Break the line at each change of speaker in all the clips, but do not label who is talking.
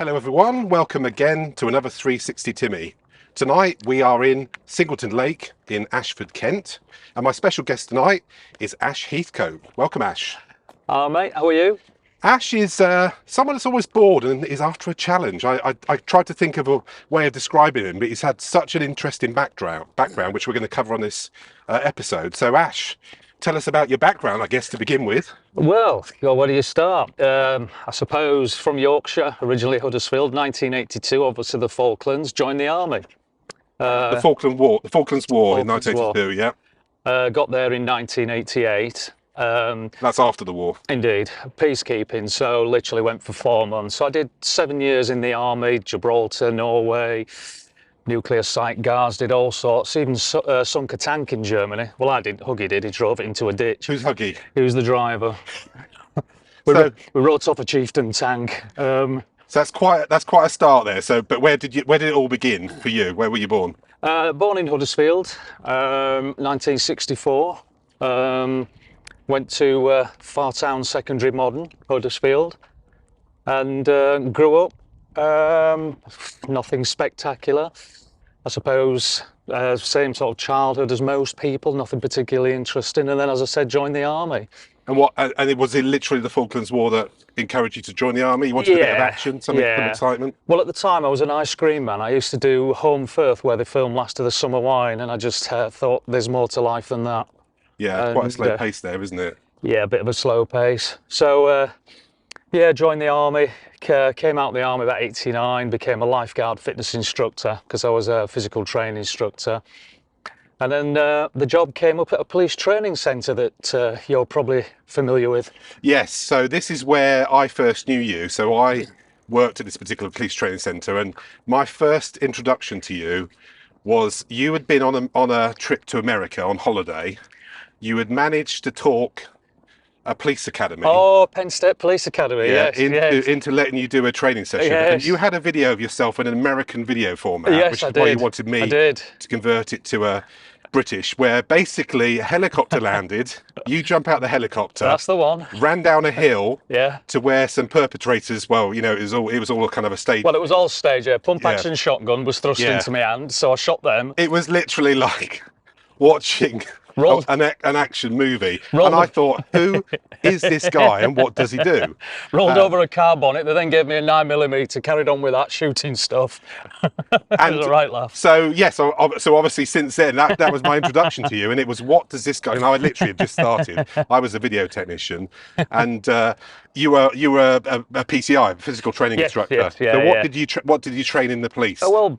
Hello everyone, welcome again to another 360 Timmy. Tonight we are in Singleton Lake in Ashford, Kent, and my special guest tonight is Ash Heathcote. Welcome, Ash.
Mate, how are you?
Ash is someone that's always bored and is after a challenge. I tried to think of a way of describing him, but he's had such an interesting background which we're going to cover on this episode. So Ash, tell us about your background, I guess, to begin with.
Well, where do you start? I suppose from Yorkshire, originally Huddersfield, 1982, obviously the Falklands, joined the army.
The Falklands War in
Falklands
1982, yeah.
Got there in 1988.
That's after the war.
Indeed, peacekeeping, so literally went for 4 months. So I did 7 years in the army, Gibraltar, Norway, nuclear site guards, did all sorts, even sunk a tank in Germany. Well, I didn't, Huggy did, he drove it into a ditch.
Who's Huggy?
He was the driver. We wrote off a Chieftain tank.
So that's quite a start there. So, but where did it all begin for you? Where were you born?
Born in Huddersfield, 1964. Went to Fartown Secondary Modern, Huddersfield, and grew up. Nothing spectacular, I suppose. Same sort of childhood as most people. Nothing particularly interesting. And then, as I said, joined the army.
And was it literally the Falklands War that encouraged you to join the army? You wanted a bit of action, some excitement?
Well, at the time I was an ice cream man. I used to do Home Firth, where they filmed Last of the Summer Wine, and I just thought there's more to life than that.
Yeah, quite a slow pace there, isn't it?
Yeah, a bit of a slow pace. So, joined the army, came out of the army about 89, became a lifeguard fitness instructor because I was a physical training instructor. And then the job came up at a police training centre that you're probably familiar with.
Yes, so this is where I first knew you. So I worked at this particular police training centre, and my first introduction to you was you had been on a trip to America on holiday. You had managed to talk a police academy.
Oh, Penn State Police Academy, yes.
Into letting you do a training session.
Yes.
And you had a video of yourself in an American video format,
yes,
which is why you wanted me to convert it to a British, where basically a helicopter landed, you jump out the helicopter.
That's the one.
Ran down a hill
yeah.
to where some perpetrators, well, it was all kind of a stage.
Well, it was all stage, yeah. Pump action shotgun was thrust into my hand, so I shot them.
It was literally like watching an action movie. And I thought, who is this guy and what does he do?
Rolled over a car bonnet. They then gave me a 9mm, carried on with that shooting stuff. And it was a right laugh.
So, yes, so obviously since then, that was my introduction to you. And it was, what does this guy, and I literally had just started. I was a video technician. And you were a PCI, physical training instructor.
Yes,
so what did you train in the police?
Well,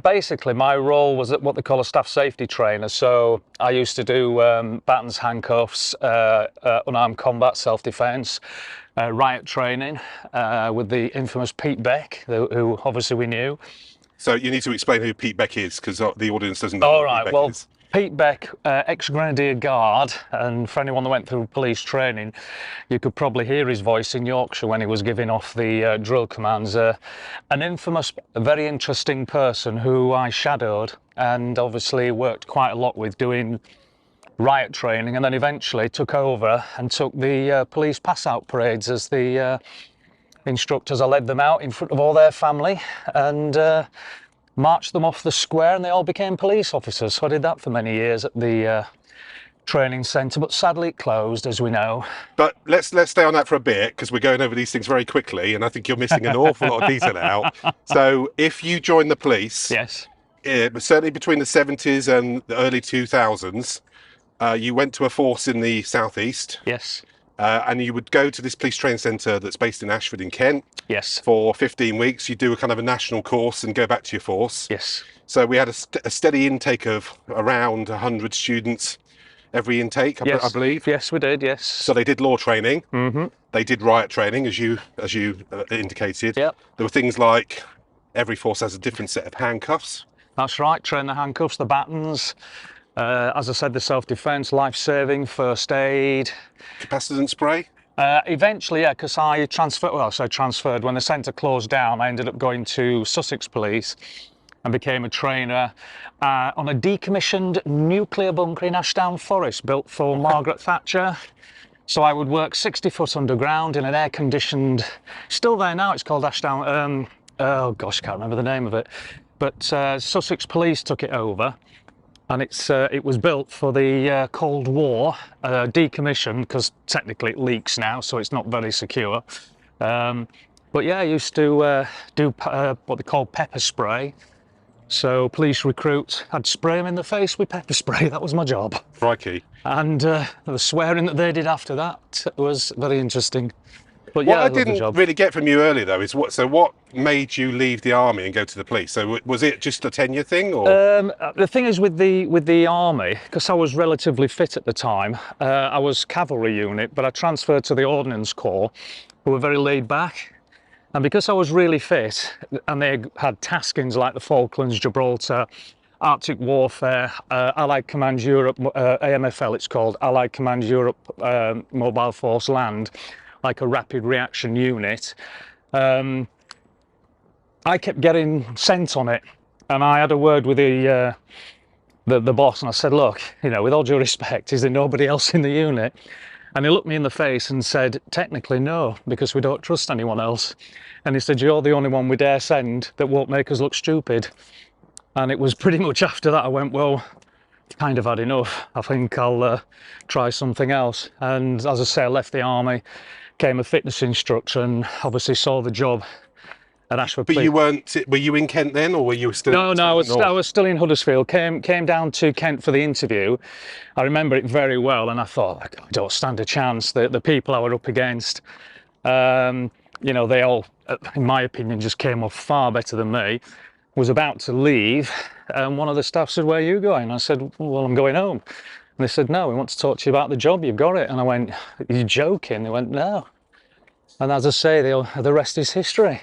basically my role was what they call a staff safety trainer. So I used to do batons, handcuffs, unarmed combat, self-defence, riot training with the infamous Pete Beck, who obviously we knew.
So you need to explain who Pete Beck is, because the audience doesn't know
who
Pete Beck is.
Pete Beck, ex-Grenadier Guard, and for anyone that went through police training, you could probably hear his voice in Yorkshire when he was giving off the drill commands. An infamous, very interesting person who I shadowed and obviously worked quite a lot with doing riot training, and then eventually took over and took the police pass-out parades as the instructors. I led them out in front of all their family and marched them off the square, and they all became police officers. So I did that for many years at the training centre, but sadly it closed, as we know.
But let's stay on that for a bit, because we're going over these things very quickly, and I think you're missing an awful lot of detail out. So if you joined the police,
yes,
certainly between the 70s and the early 2000s, you went to a force in the southeast.
Yes.
And you would go to this police training centre that's based in Ashford in Kent.
Yes. For
15 weeks. You do a kind of a national course and go back to your force.
Yes.
So we had a steady intake of around 100 students every intake, I believe.
Yes, we did, yes.
So they did law training.
Mm-hmm.
They did riot training, as you indicated.
Yep.
There were things like every force has a different set of handcuffs.
That's right, train the handcuffs, the batons. As I said, the self-defence, life-saving, first aid.
Capacitance spray?
Eventually, yeah, because I transferred. When the centre closed down, I ended up going to Sussex Police and became a trainer on a decommissioned nuclear bunker in Ashdown Forest, built for Margaret Thatcher. So I would work 60 foot underground in an air-conditioned, still there now, it's called Ashdown, oh gosh, I can't remember the name of it. But Sussex Police took it over, and it was built for the Cold War, decommissioned, because technically it leaks now, so it's not very secure. But yeah, I used to do what they call pepper spray. So police recruits, I'd spray them in the face with pepper spray, that was my job.
Crikey.
And the swearing that they did after that was very interesting. But
What
yeah,
I
loved the
didn't
job.
really get from you earlier though is what made you leave the army and go to the police? So was it just a tenure thing, or?
The thing is with the army, because I was relatively fit at the time, I was cavalry unit, but I transferred to the Ordnance Corps, who were very laid back. And because I was really fit, and they had taskings like the Falklands, Gibraltar, Arctic Warfare, Allied Command Europe, AMFL it's called, Allied Command Europe Mobile Force Land, like a rapid reaction unit, I kept getting sent on it. And I had a word with the boss, and I said, look, you know, with all due respect, is there nobody else in the unit? And he looked me in the face and said, technically no, because we don't trust anyone else. And he said, you're the only one we dare send that won't make us look stupid. And it was pretty much after that I went, well, kind of had enough. I think I'll try something else. And as I say, I left the army, became a fitness instructor, and obviously saw the job at Ashford.
But were you in Kent then, or were you still?
No, I was still in Huddersfield. Came down to Kent for the interview. I remember it very well, and I thought, I don't stand a chance. The people I were up against, you know, they all, in my opinion, just came off far better than me. Was about to leave, and one of the staff said, where are you going? I said, well, I'm going home. And they said, no, we want to talk to you about the job, you've got it. And I went, are you joking? They went, no. And as I say, the rest is history.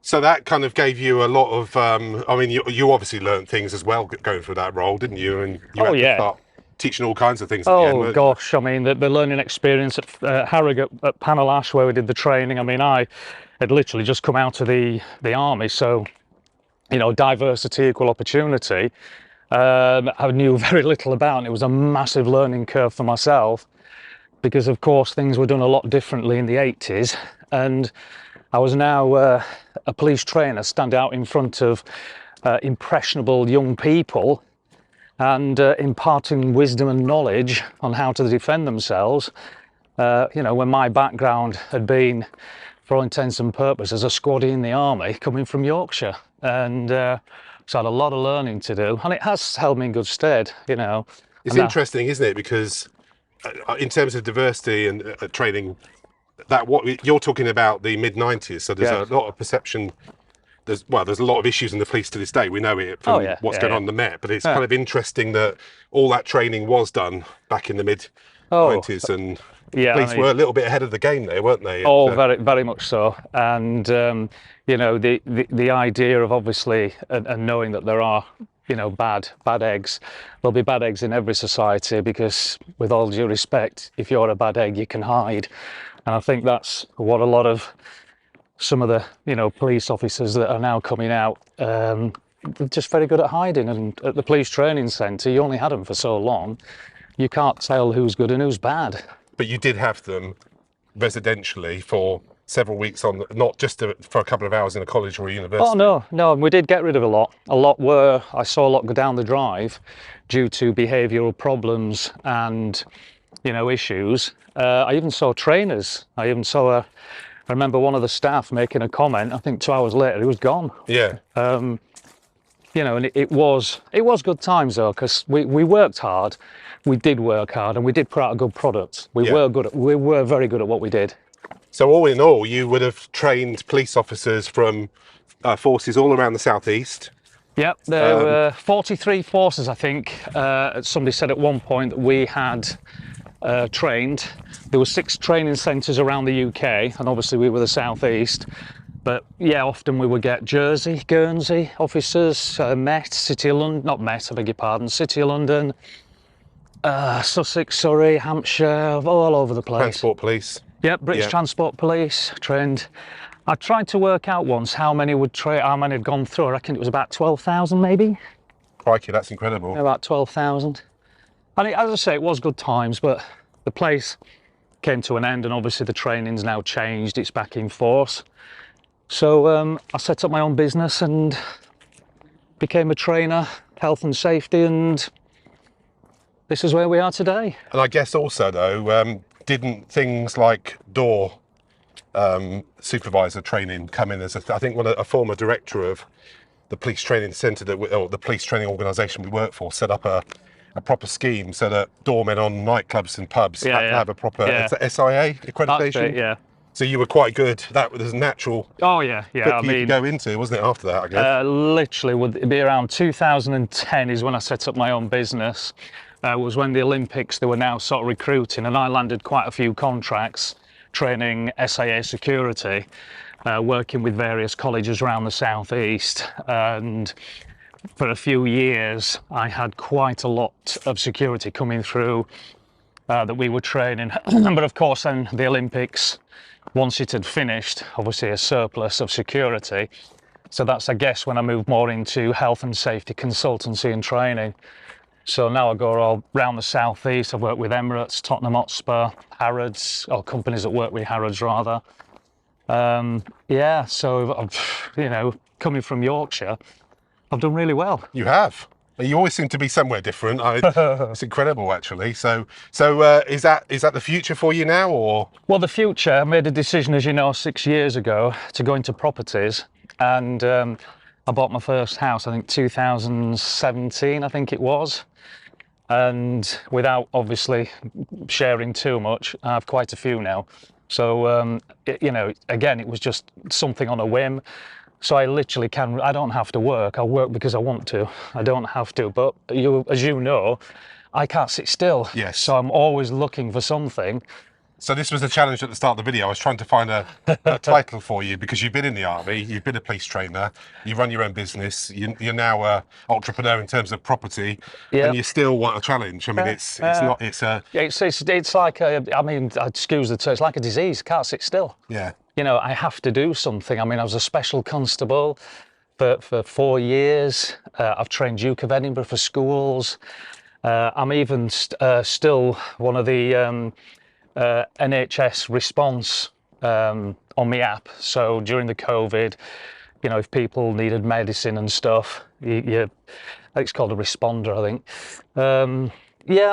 So that kind of gave you a lot of, I mean, you obviously learned things as well going through that role, didn't you? And you had to start teaching all kinds of things at the end, weren't you?
Gosh, I mean, the learning experience at Harrogate, at Panel Ash, where we did the training, I mean, I had literally just come out of the army, so, you know, diversity, equal opportunity, I knew very little about, and it was a massive learning curve for myself, because of course things were done a lot differently in the 80s, and I was now a police trainer, stand out in front of impressionable young people and imparting wisdom and knowledge on how to defend themselves. You know, when my background had been, for all intents and purposes, a squaddy in the army coming from Yorkshire, and so I had a lot of learning to do, and it has held me in good stead, you know.
It's interesting, isn't it? Because in terms of diversity and training, that what you're talking about, the mid-90s, so there's a lot of perception. There's a lot of issues in the police to this day. We know it from what's going on in the Met, but it's kind of interesting that all that training was done back in the mid-90s, and police were a little bit ahead of the game there, weren't they?
Very, very much so. And you know, the idea of obviously and knowing that there are, you know, bad eggs. There'll be bad eggs in every society, because with all due respect, if you're a bad egg, you can hide. And I think that's what a lot of some of the, you know, police officers that are now coming out, they're just very good at hiding. And at the police training centre, you only had them for so long, you can't tell who's good and who's bad.
But you did have them residentially for several weeks on, not just for a couple of hours in a college or a university.
Oh no, we did get rid of a lot. I saw a lot go down the drive due to behavioural problems and, you know, issues. I even saw trainers. I remember one of the staff making a comment. I think 2 hours later he was gone.
Yeah.
You know, and it was good times though, because we worked hard. We did work hard, and we did put out a good product. We were very good at what we did.
So all in all, you would have trained police officers from forces all around the southeast.
Yep, there were 43 forces, I think. Somebody said at one point that we had trained. There were 6 training centres around the UK, and obviously we were the southeast. But yeah, often we would get Jersey, Guernsey officers, Met, City of London, not Met, I beg your pardon, City of London, Sussex, Surrey, Hampshire, all over the place.
Transport police.
Yep, British Transport Police, trained. I tried to work out once how many had gone through. I reckon it was about 12,000 maybe.
Crikey, that's incredible.
About 12,000. And as I say, it was good times, but the place came to an end, and obviously the training's now changed, it's back in force. So I set up my own business and became a trainer, health and safety, and this is where we are today.
And I guess also though, didn't things like door supervisor training come in as I think a former director of the police training centre or the police training organisation we work for set up a proper scheme so that doormen on nightclubs and pubs had to have a proper SIA accreditation.
That's it, yeah.
So you were quite good. That was a natural.
Oh yeah, yeah.
I mean, to go into, wasn't it? After that, I guess.
Literally, would be around 2010 is when I set up my own business. Was when the Olympics, they were now sort of recruiting, and I landed quite a few contracts training SIA security, working with various colleges around the southeast. And for a few years, I had quite a lot of security coming through that we were training. But of course, then the Olympics, once it had finished, obviously a surplus of security. So that's, I guess, when I moved more into health and safety consultancy and training. So now I go all around the southeast. I've worked with Emirates, Tottenham Hotspur, Harrods, or companies that work with Harrods rather. Yeah, so I've, coming from Yorkshire, I've done really well.
You have. You always seem to be somewhere different. It's incredible, actually. So is that the future for you now, or?
Well, the future. I made a decision, as you know, 6 years ago to go into properties, and I bought my first house. I think 2017. I think it was. And without obviously sharing too much, I have quite a few now. So, again, it was just something on a whim. So I literally I don't have to work. I work because I want to. I don't have to. But as you know, I can't sit still.
Yes.
So I'm always looking for something.
So this was the challenge at the start of the video. I was trying to find a title for you because you've been in the army, you've been a police trainer, you run your own business, you're now an entrepreneur in terms of property, and you still want a challenge. I mean, it's like excuse the term, it's like a disease. Can't sit still. Yeah.
I have to do something. I mean, I was a special constable for 4 years. I've trained Duke of Edinburgh for schools. I'm even still one of the NHS response on my app. So during the COVID, if people needed medicine and stuff, it's called a responder, I think.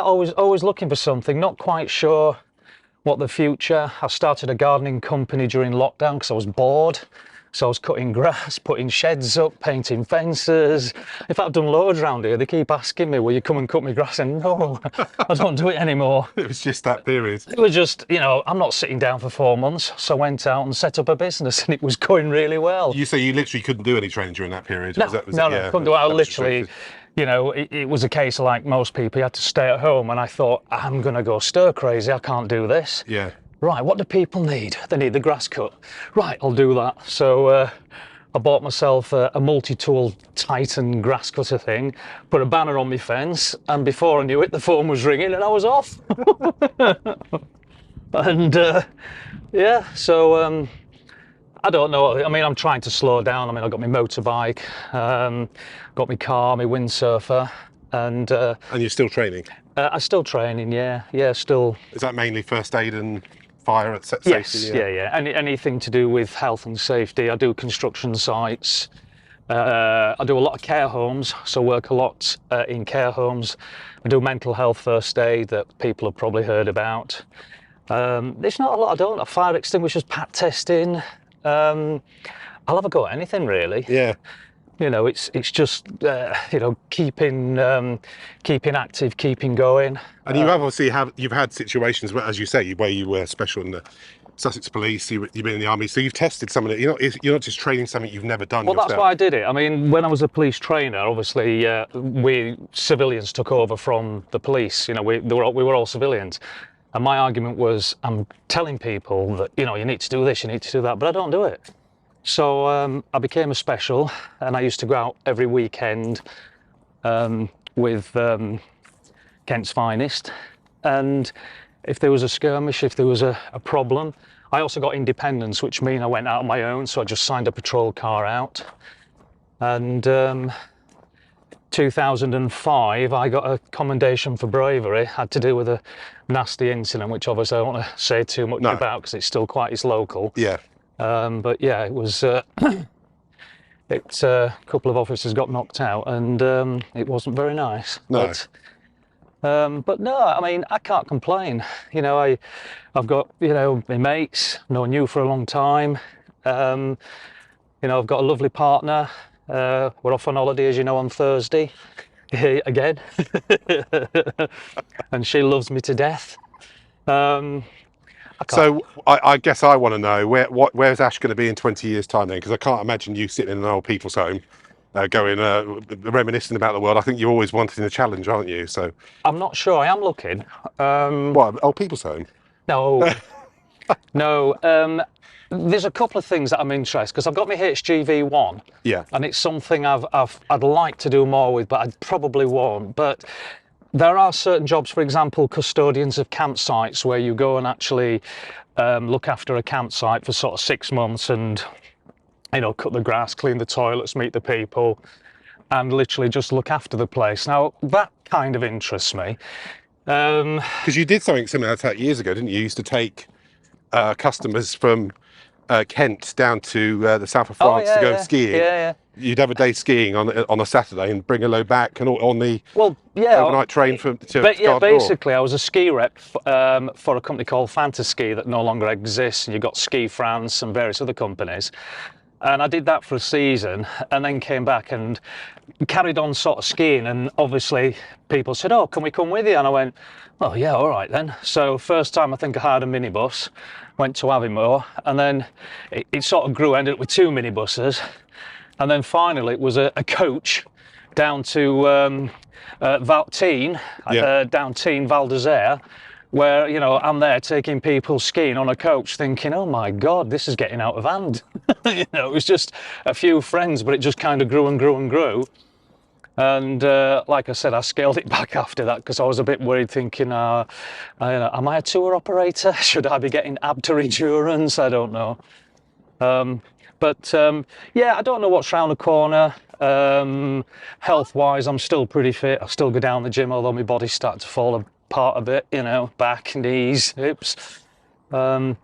Always looking for something. Not quite sure what the future. I started a gardening company during lockdown because I was bored. So I was cutting grass, putting sheds up, painting fences. In fact, I've done loads around here. They keep asking me, will you come and cut my grass? And no, I don't do it anymore.
It was just that period.
It was just, I'm not sitting down for 4 months. So I went out and set up a business and it was going really well.
You say you literally couldn't do any training during that period?
No, couldn't do it. I literally, it was a case of like most people, you had to stay at home, and I thought, I'm going to go stir crazy. I can't do this.
Yeah.
Right, what do people need? They need the grass cut. Right, I'll do that. So I bought myself a multi-tool Titan grass cutter thing, put a banner on my fence, and before I knew it, the phone was ringing and I was off. And I don't know. I mean, I'm trying to slow down. I mean, I've got my motorbike, got my car, my windsurfer, and
you're still training?
I'm still training, yeah, still.
Is that mainly first aid and fire at safety?
Yes, yeah. Anything to do with health and safety. I do construction sites. I do a lot of care homes, so work a lot in care homes. I do mental health first aid that people have probably heard about. There's not a lot I don't. Fire extinguishers, pat testing. I'll have a go at anything really.
Yeah.
It's just keeping active, keeping going.
And you obviously you've had situations where, as you say, where you were special in the Sussex Police, you've been in the army, so you've tested some of it. You're not just training something you've never done.
Well,
yourself.
That's why I did it. I mean, when I was a police trainer, obviously we civilians took over from the police. We were all civilians, and my argument was, I'm telling people that you need to do this, you need to do that, but I don't do it. So I became a special, and I used to go out every weekend with Kent's Finest. And if there was a skirmish, if there was a problem, I also got independence, which means I went out on my own. So I just signed a patrol car out. And 2005, I got a commendation for bravery. Had to do with a nasty incident, which obviously I don't want to say too much
No.
about because it's still quite local.
Yeah.
But yeah, it was. A couple of officers got knocked out, and it wasn't very nice.
No.
But no, I mean, I can't complain. You know, I've got, you know, my mates, known you for a long time. You know, I've got a lovely partner. We're off on holiday, as you know, on Thursday again, and she loves me to death.
So I guess I want to know where's Ash going to be in 20 years' time then? Because I can't imagine you sitting in an old people's home, going reminiscing about the world. I think you always wanted a challenge, aren't you? So
I'm not sure. I am looking.
what, old people's home?
No, no. There's a couple of things that I'm interested because I've got my HGV1.
Yeah.
And it's something I'd like to do more with, but I probably won't. But there are certain jobs, for example, custodians of campsites, where you go and actually look after a campsite for sort of 6 months and, you know, cut the grass, clean the toilets, meet the people, and literally just look after the place. Now, that kind of interests me.
Because you did something similar to that years ago, didn't you? You used to take customers from Kent down to the south of France to go skiing.
Yeah.
You'd have a day skiing on a Saturday and bring a load back, and on the overnight train to Gardner.
Basically, I was a ski rep for a company called Fantaski that no longer exists, and you've got Ski France and various other companies. And I did that for a season and then came back and carried on sort of skiing. And obviously people said, oh, can we come with you? And I went, oh yeah, all right then. So first time I think I hired a minibus, went to Aviemore, and then it sort of grew, ended up with 2 minibuses. And then finally it was a coach down to down Teen, Val d'Isère, where, you know, I'm there taking people skiing on a coach thinking, oh my God, this is getting out of hand. You know, it was just a few friends, but it just kind of grew and grew and grew. And like I said, I scaled it back after that because I was a bit worried thinking, am I a tour operator? Should I be getting ABTA insurance? I don't know. Yeah, I don't know what's round the corner. Health-wise, I'm still pretty fit. I still go down the gym, although my body's starting to fall apart a bit, you know, back, knees, hips. Well,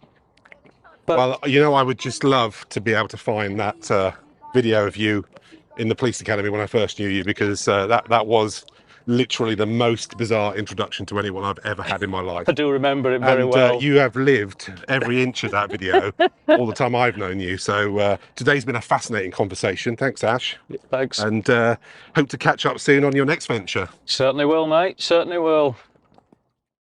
you know, I would just love to be able to find that video of you in the police academy when I first knew you, because that was literally the most bizarre introduction to anyone I've ever had in my life.
I do remember it very well.
You have lived every inch of that video all the time I've known you. So today's been a fascinating conversation. Thanks, Ash.
Thanks.
And hope to catch up soon on your next venture.
Certainly will, mate. Certainly will.